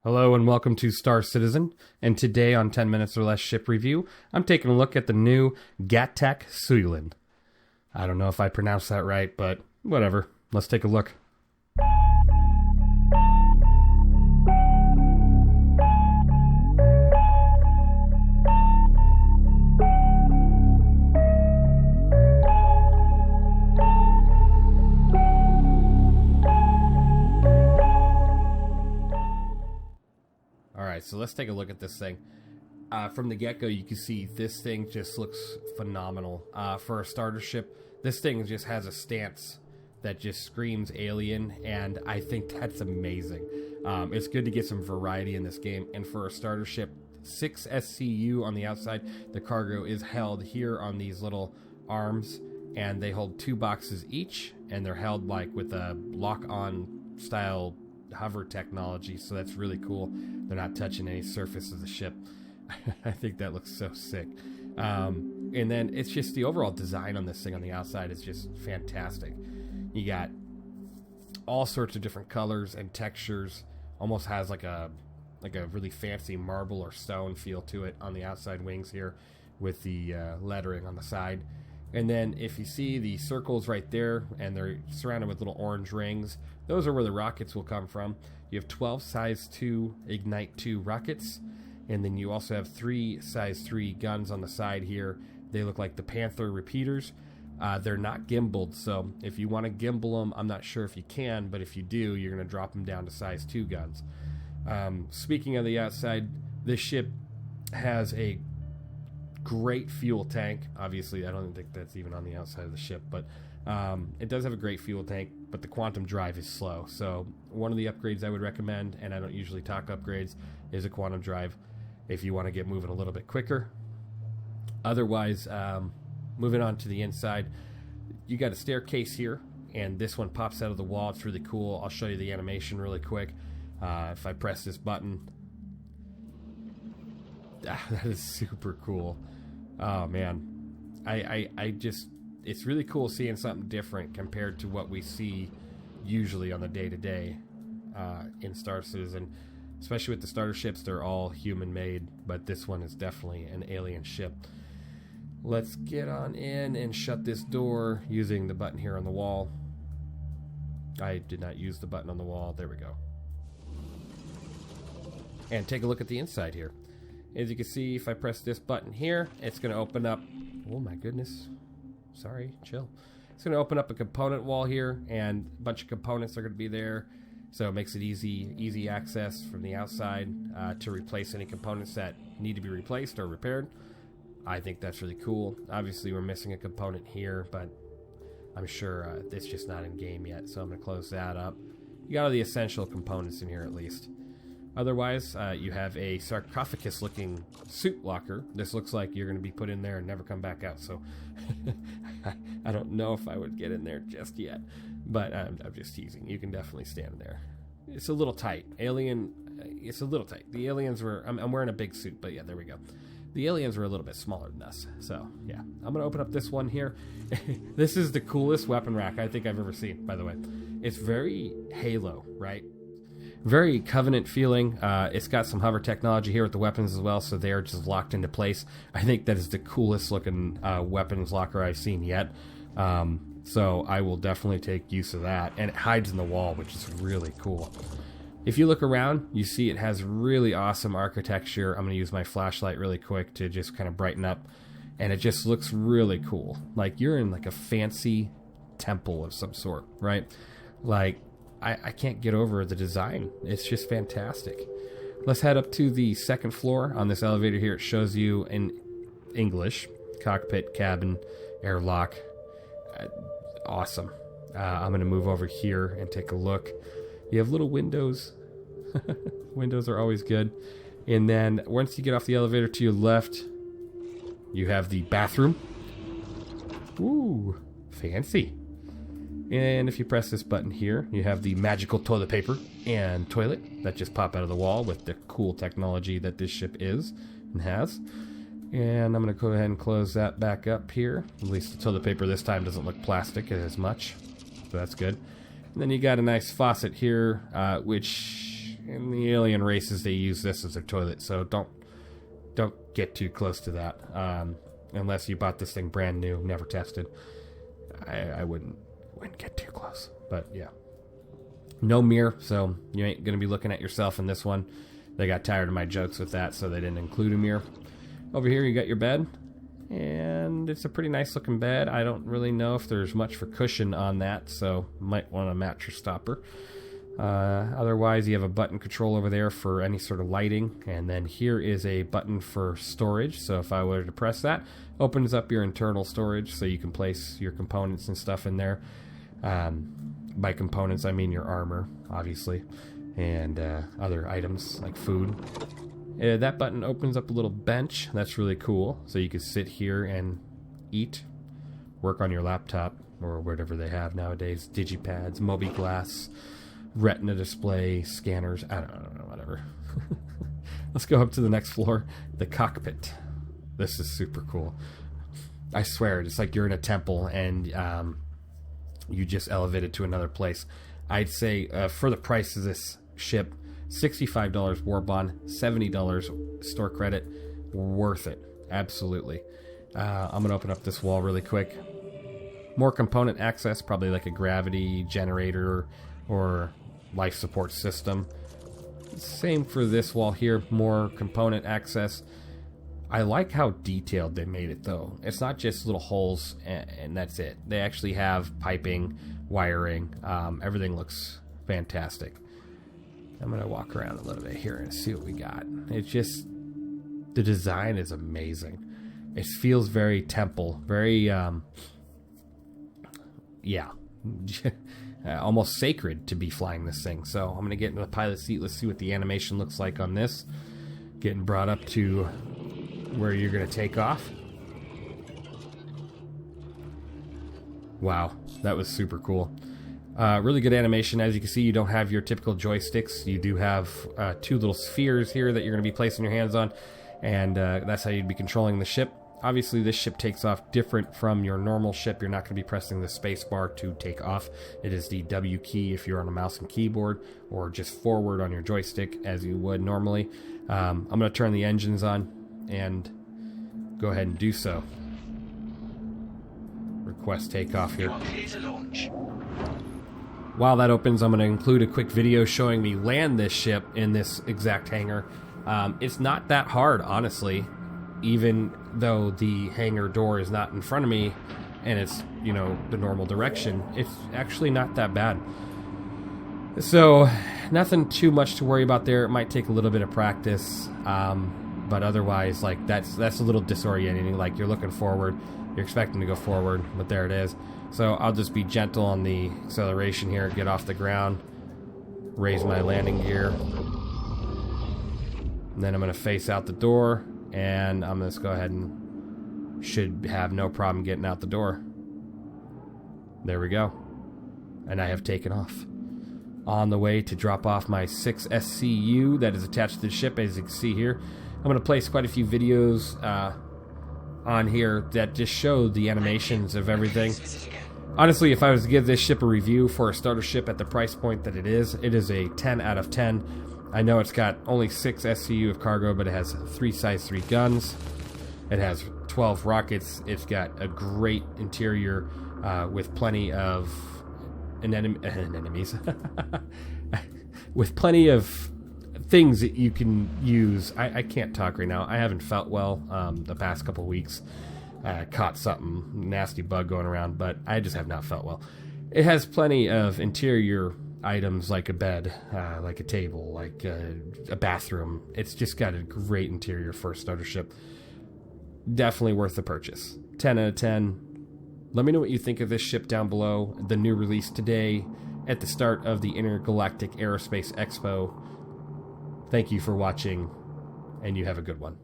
Hello and welcome to Star Citizen, and today on 10 Minutes or Less Ship Review, I'm taking a look at the new GATAC Syulen. I don't know if I pronounced that right, but whatever. Let's take a look. Alright, so let's take a look at this thing. From the get-go, you can see this thing just looks phenomenal. For a starter ship, this thing just has a stance that just screams alien, and I think that's amazing. It's good to get some variety in this game, and for a starter ship, 6 SCU on the outside, the cargo is held here on these little arms, and they hold 2 boxes each, and they're held like with a lock-on style hover technology, so that's really cool. They're not touching any surface of the ship. I think that looks so sick. And then it's just the overall design on this thing on the outside is just fantastic. You got all sorts of different colors and textures. Almost has like a really fancy marble or stone feel to it on the outside wings here with the lettering on the side. And then if you see the circles right there, and they're surrounded with little orange rings, those are where the rockets will come from. You have 12 size 2 Ignite 2 rockets, and then you also have 3 size 3 guns on the side here. They look like the Panther repeaters. They're not gimbaled, so if you want to gimbal them, I'm not sure if you can, but if you do, you're going to drop them down to size 2 guns. Speaking of the outside, this ship has a great fuel tank. Obviously, I don't think that's even on the outside of the ship, but it does have a great fuel tank, but the quantum drive is slow. So one of the upgrades I would recommend, and I don't usually talk upgrades, is a quantum drive if you want to get moving a little bit quicker. Otherwise, moving on to the inside, you got a staircase here, and this one pops out of the wall. It's really cool. I'll show you the animation really quick. If I press this button, that is super cool. Oh man, I just, it's really cool seeing something different compared to what we see usually on the day-to-day in Star Citizen. Especially with the starter ships, they're all human-made, but this one is definitely an alien ship. Let's get on in and shut this door using the button here on the wall. I did not use the button on the wall. There we go. And take a look at the inside here. As you can see, if I press this button here, it's going to open up... Oh my goodness. Sorry, chill. It's going to open up a component wall here, and a bunch of components are going to be there. So it makes it easy access from the outside to replace any components that need to be replaced or repaired. I think that's really cool. Obviously, we're missing a component here, but I'm sure it's just not in game yet, so I'm going to close that up. You got all the essential components in here at least. Otherwise, you have a sarcophagus-looking suit locker. This looks like you're going to be put in there and never come back out, so I don't know if I would get in there just yet, but I'm just teasing. You can definitely stand there. It's a little tight. It's a little tight. The aliens were... I'm wearing a big suit, but yeah, there we go. The aliens were a little bit smaller than us, so yeah. I'm going to open up this one here. This is the coolest weapon rack I think I've ever seen, by the way. It's very Halo, right? Very Covenant feeling. It's got some hover technology here with the weapons as well, so they are just locked into place. I think that is the coolest looking weapons locker I've seen yet. So I will definitely take use of that. And it hides in the wall, which is really cool. If you look around, you see it has really awesome architecture. I'm going to use my flashlight really quick to just kind of brighten up. And it just looks really cool. Like you're in like a fancy temple of some sort, right? Like, I can't get over the design. It's just fantastic. Let's head up to the second floor. On this elevator here, it shows you in English: cockpit, cabin, airlock. Awesome. I'm going to move over here and take a look. You have little windows. Windows are always good. And then once you get off the elevator to your left, you have the bathroom. Ooh, fancy. And if you press this button here, you have the magical toilet paper and toilet that just pop out of the wall with the cool technology that this ship is and has. And I'm going to go ahead and close that back up here. At least the toilet paper this time doesn't look plastic as much, so that's good. And then you got a nice faucet here, which in the alien races, they use this as their toilet, so don't get too close to that. Unless you bought this thing brand new, never tested. I wouldn't get too close. But yeah. No mirror, so you ain't going to be looking at yourself in this one. They got tired of my jokes with that, so they didn't include a mirror. Over here, you got your bed. And it's a pretty nice looking bed. I don't really know if there's much for cushion on that, so might want a mattress stopper. Otherwise, you have a button control over there for any sort of lighting. And then here is a button for storage. So if I were to press that, opens up your internal storage so you can place your components and stuff in there. By components, I mean your armor, obviously, and other items like food. That button opens up a little bench. That's really cool. So you can sit here and eat, work on your laptop, or whatever they have nowadays. Digipads, Mobiglass, Retina display, scanners. I don't know, whatever. Let's go up to the next floor. The cockpit. This is super cool. I swear, it's like you're in a temple and you just elevated to another place. I'd say for the price of this ship, $65 war bond, $70 store credit, worth it. Absolutely. I'm going to open up this wall really quick. More component access, probably like a gravity generator or life support system. Same for this wall here, more component access. I like how detailed they made it though. It's not just little holes and that's it. They actually have piping, wiring, everything looks fantastic. I'm going to walk around a little bit here and see what we got. It's just, the design is amazing. It feels very temple, very, yeah, almost sacred to be flying this thing. So I'm going to get into the pilot seat. Let's see what the animation looks like on this. Getting brought up to where you're going to take off. Wow, that was super cool. Really good animation. As you can see, you don't have your typical joysticks. You do have two little spheres here that you're going to be placing your hands on, and that's how you'd be controlling the ship. Obviously, this ship takes off different from your normal ship. You're not going to be pressing the space bar to take off. It is the W key if you're on a mouse and keyboard, or just forward on your joystick as you would normally. I'm going to turn the engines on and go ahead and do so. Request takeoff here. While that opens, I'm going to include a quick video showing me land this ship in this exact hangar. It's not that hard, honestly, even though the hangar door is not in front of me and it's, you know, the normal direction. It's actually not that bad. So, nothing too much to worry about there. It might take a little bit of practice, but otherwise, like, that's a little disorienting. Like, you're looking forward, you're expecting to go forward, but there it is. So I'll just be gentle on the acceleration here, get off the ground, raise my landing gear, and then I'm going to face out the door, and I'm going to go ahead and should have no problem getting out the door. There we go. And I have taken off. On the way to drop off my 6 SCU that is attached to the ship, as you can see here. I'm going to place quite a few videos on here that just show the animations of everything. Honestly, if I was to give this ship a review for a starter ship at the price point that it is a 10 out of 10. I know it's got only 6 SCU of cargo, but it has 3 size 3 guns. It has 12 rockets. It's got a great interior with plenty of enemies. With plenty of things that you can use. I can't talk right now. I haven't felt well the past couple weeks. Caught something nasty bug going around, but I just have not felt well. It has plenty of interior items like a bed, like a table, like a bathroom. It's just got a great interior for a starter ship. Definitely worth the purchase. 10 out of 10. Let me know what you think of this ship down below. The new release today at the start of the Intergalactic Aerospace Expo. Thank you for watching, and you have a good one.